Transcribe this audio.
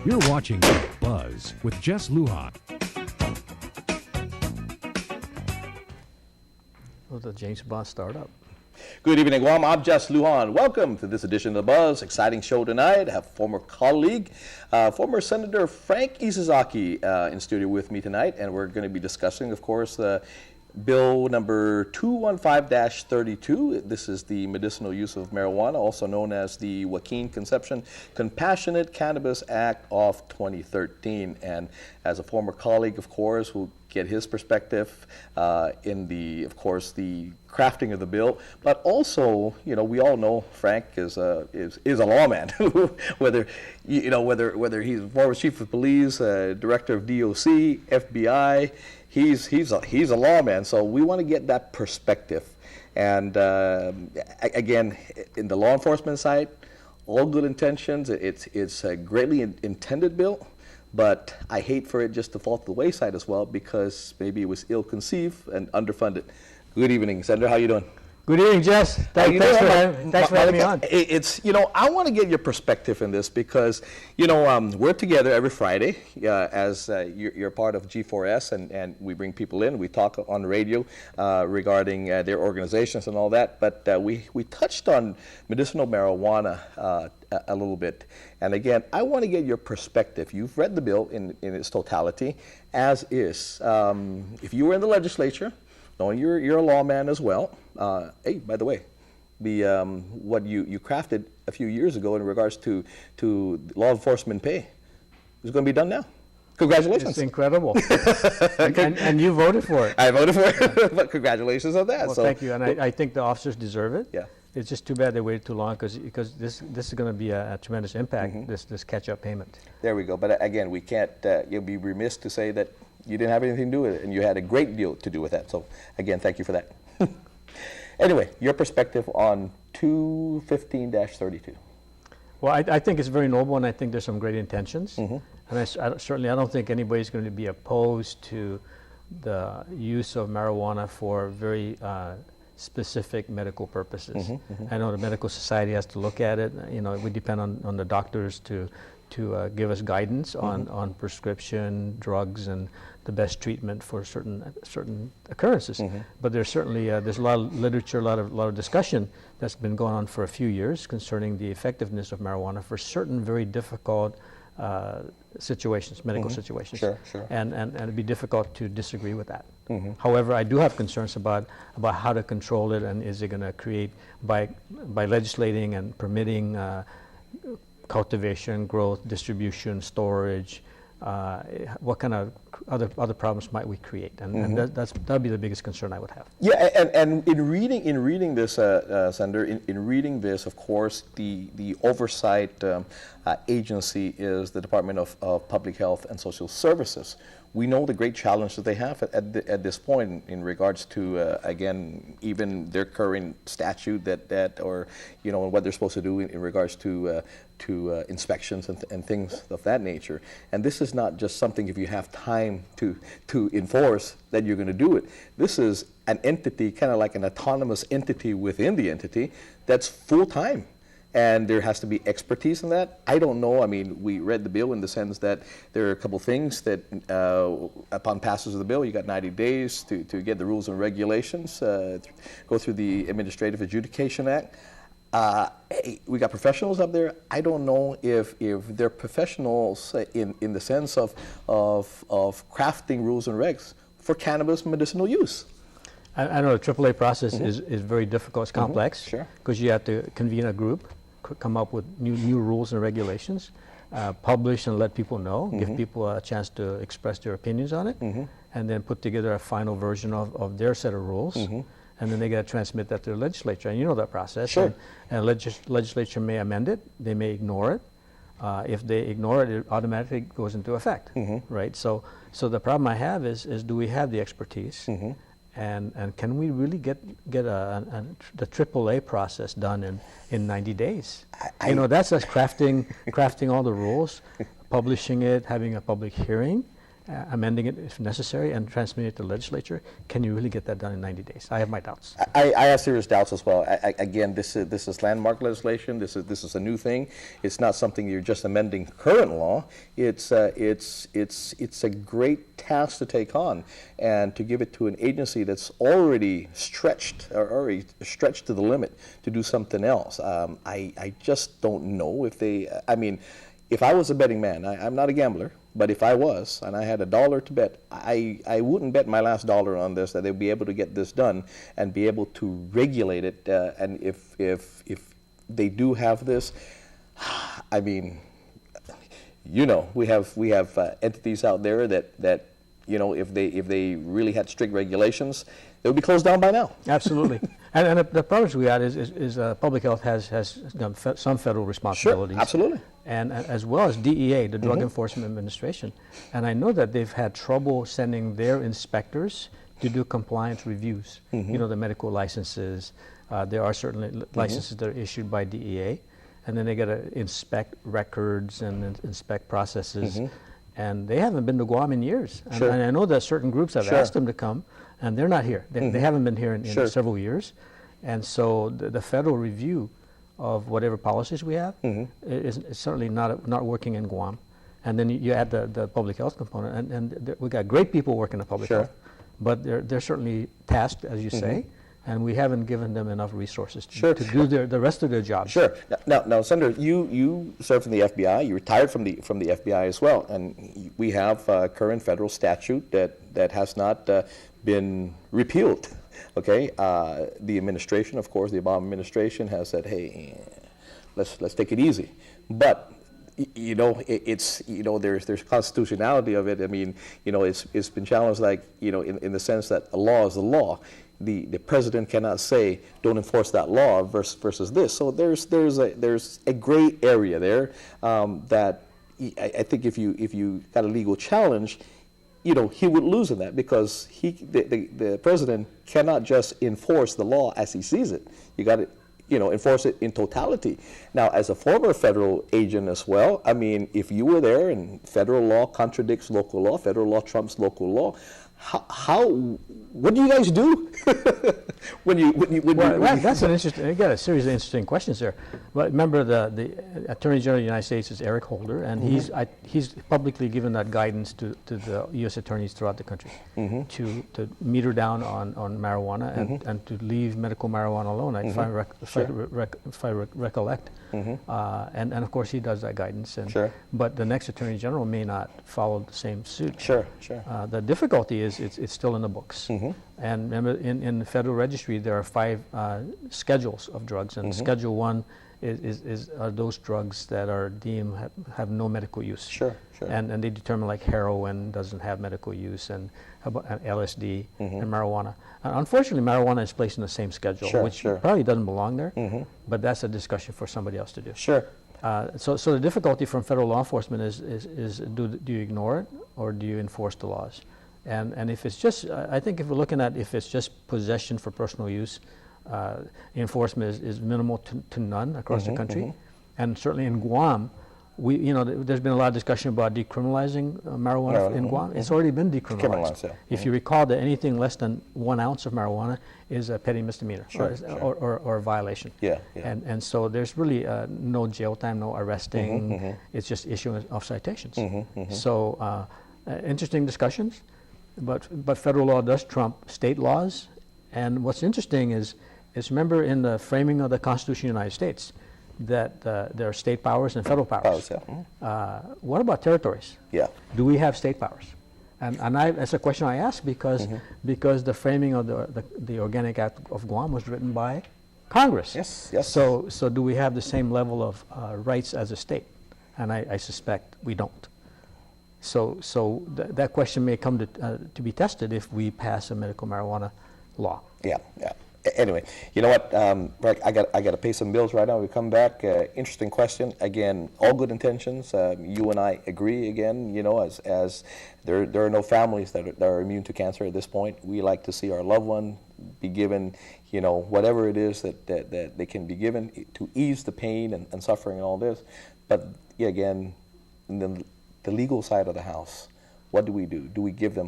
You're watching Buzz with Jess Lujan. Oh, the James Bond startup. Good evening, Guam. I'm Jess Lujan. Welcome to this edition of The Buzz. Exciting show tonight. I have former colleague, former Senator Frank Ishizaki in studio with me tonight, and we're going to be discussing, of course, Bill number 215-32. This is the medicinal use of marijuana, also known as the Joaquin Concepcion Compassionate Cannabis Act of 2013. And as a former colleague, of course, we'll get his perspective in the, of course, the crafting of the bill. But also, you know, we all know Frank is a lawman. whether he's former chief of police, director of DOC, FBI. He's a lawman, so we want to get that perspective. And again, in the law enforcement side, all good intentions. It's a greatly intended bill, but I hate for it just to fall to the wayside as well because maybe it was ill-conceived and underfunded. Good evening, Senator. How you doing? Good evening, Jess. Thanks for having me on. It's, you know, I want to get your perspective in this because, you know, we're together every Friday as you're part of G4S, and we bring people in. We talk on the radio regarding their organizations and all that. But we touched on medicinal marijuana a little bit. And again, I want to get your perspective. You've read the bill in its totality, as is. If you were in the legislature, knowing you're a lawman as well. Hey, by the way, the what you crafted a few years ago in regards to law enforcement pay is going to be done now. Congratulations! It's incredible, and you voted for it. I voted for it, but congratulations on that. Well, so, thank you, and I think the officers deserve it. Yeah. It's just too bad they waited too long because this is going to be a tremendous impact. This catch-up payment. There we go. But again, we can't. You'll be remiss to say that you didn't have anything to do with it, and you had a great deal to do with that. So again, thank you for that. Anyway, your perspective on 215-32. Well, I think it's very noble, and I think there's some great intentions. And I don't think anybody's going to be opposed to the use of marijuana for very specific medical purposes. I know the medical society has to look at it. You know, we depend on the doctors to give us guidance on prescription drugs and the best treatment for certain occurrences. But there's certainly there's a lot of literature, a lot of discussion that's been going on for a few years concerning the effectiveness of marijuana for certain very difficult situations, medical situations. Sure. And it'd be difficult to disagree with that. However, I do have concerns about how to control it, and is it going to create by legislating and permitting cultivation, growth, distribution, storage, what kind of other problems might we create? And that'll be the biggest concern I would have. Yeah, and in reading this, Senator, in reading this, of course, the oversight agency is the Department of Public Health and Social Services. We know the great challenge that they have at this point in regards to, again, even their current statute that or, you know, what they're supposed to do in regards to inspections and things of that nature. And this is not just something if you have time to enforce that you're going to do it. This is an entity, kind of like an autonomous entity within the entity that's full-time. And there has to be expertise in that. I don't know. I mean, we read the bill in the sense that there are a couple things that, upon passage of the bill, you got 90 days to get the rules and regulations, go through the Administrative Adjudication Act. Hey, we got professionals up there. I don't know if they're professionals in the sense of crafting rules and regs for cannabis medicinal use. I know the AAA process is very difficult. It's complex. Sure. Because you have to convene a group, come up with new rules and regulations, publish and let people know, give people a chance to express their opinions on it, and then put together a final version of their set of rules. And then they got to transmit that to the legislature, and you know that process. Sure. And legislature may amend it, they may ignore it. If they ignore it, it automatically goes into effect, right? So the problem I have is do we have the expertise, and can we really get the AAA process done in 90 days? You know, that's us crafting all the rules, publishing it, having a public hearing, amending it if necessary, and transmitting it to the legislature, can you really get that done in 90 days? I have my doubts. I have serious doubts as well. Again, this is landmark legislation. This is a new thing. It's not something you're just amending current law. It's a great task to take on, and to give it to an agency that's already stretched to the limit to do something else. I just don't know if they. I mean, if I was a betting man, I'm not a gambler, but if I was and I had $1 to bet, I wouldn't bet my last dollar on this, that they'd be able to get this done and be able to regulate it. And if they do have this, I mean, you know, we have entities out there that you know, if they really had strict regulations, they would be closed down by now. Absolutely. And the problems we had is public health has some federal responsibilities. Sure, absolutely. And as well as DEA, the Drug Enforcement Administration. And I know that they've had trouble sending their inspectors to do compliance reviews. You know, the medical licenses. There are certainly licenses that are issued by DEA, and then they got to inspect records and inspect processes. And they haven't been to Guam in years. And, Sure. and I know that certain groups have asked them to come, and they're not here. They haven't been here in Sure. several years. And so the federal review of whatever policies we have is certainly not working in Guam. And then you add the public health component, and we got great people working in public Sure. health, but they're certainly tasked, as you say, and we haven't given them enough resources to do the rest of their jobs. Sure. Now, Senator, you served in the FBI. You retired from the FBI as well, and we have a current federal statute that has not been repealed. Okay. The administration, of course, the Obama administration has said, "Hey, let's take it easy," but you know, it's, you know, there's constitutionality of it. I mean, you know, it's been challenged, like, you know, in the sense that a law is a law. The president cannot say don't enforce that law versus this. So there's a gray area there that I think if you got a legal challenge, you know, he would lose in that, because the president cannot just enforce the law as he sees it. You got to, you know, enforce it in totality. Now, as a former federal agent as well, I mean, if you were there and federal law contradicts local law, federal law trumps local law, what do you guys do That's an interesting. You got a series of interesting questions there. But remember, the Attorney General of the United States is Eric Holder, and he's publicly given that guidance to the U.S. attorneys throughout the country to meter down on marijuana and to leave medical marijuana alone. If I recollect, and of course he does that guidance. And but the next Attorney General may not follow the same suit. Sure. The difficulty is it's still in the books. And remember, in the Federal Registry, there are 5 schedules of drugs, and Schedule 1 are those drugs that are deemed have no medical use. Sure. And they determine, like, heroin doesn't have medical use, and how about LSD and marijuana. Unfortunately, marijuana is placed in the same schedule, which probably doesn't belong there, but that's a discussion for somebody else to do. So the difficulty from federal law enforcement is do you ignore it, or do you enforce the laws? And if it's just, I think if we're looking at if it's just possession for personal use, enforcement is minimal to none across the country. And certainly in Guam, there's been a lot of discussion about decriminalizing marijuana in Guam. It's already been decriminalized. If you recall, that anything less than 1 ounce of marijuana is a petty misdemeanor or a violation. And so there's really no jail time, no arresting. It's just issuing of citations. So interesting discussions. But federal law does trump state laws, and what's interesting is remember, in the framing of the Constitution of the United States, that there are state powers and federal powers. What about territories? Do we have state powers? And that's a question I ask because the framing of the Organic Act of Guam was written by Congress. So do we have the same level of rights as a state? And I suspect we don't. So that question may come to be tested if we pass a medical marijuana law. Anyway, you know what, Rick, I got to pay some bills right now. We come back. Interesting question. Again, all good intentions. You and I agree. Again, you know, as there are no families that are immune to cancer at this point. We like to see our loved one be given, you know, whatever it is that they can be given to ease the pain and suffering and all this. But again, the legal side of the house, what do? Do we give them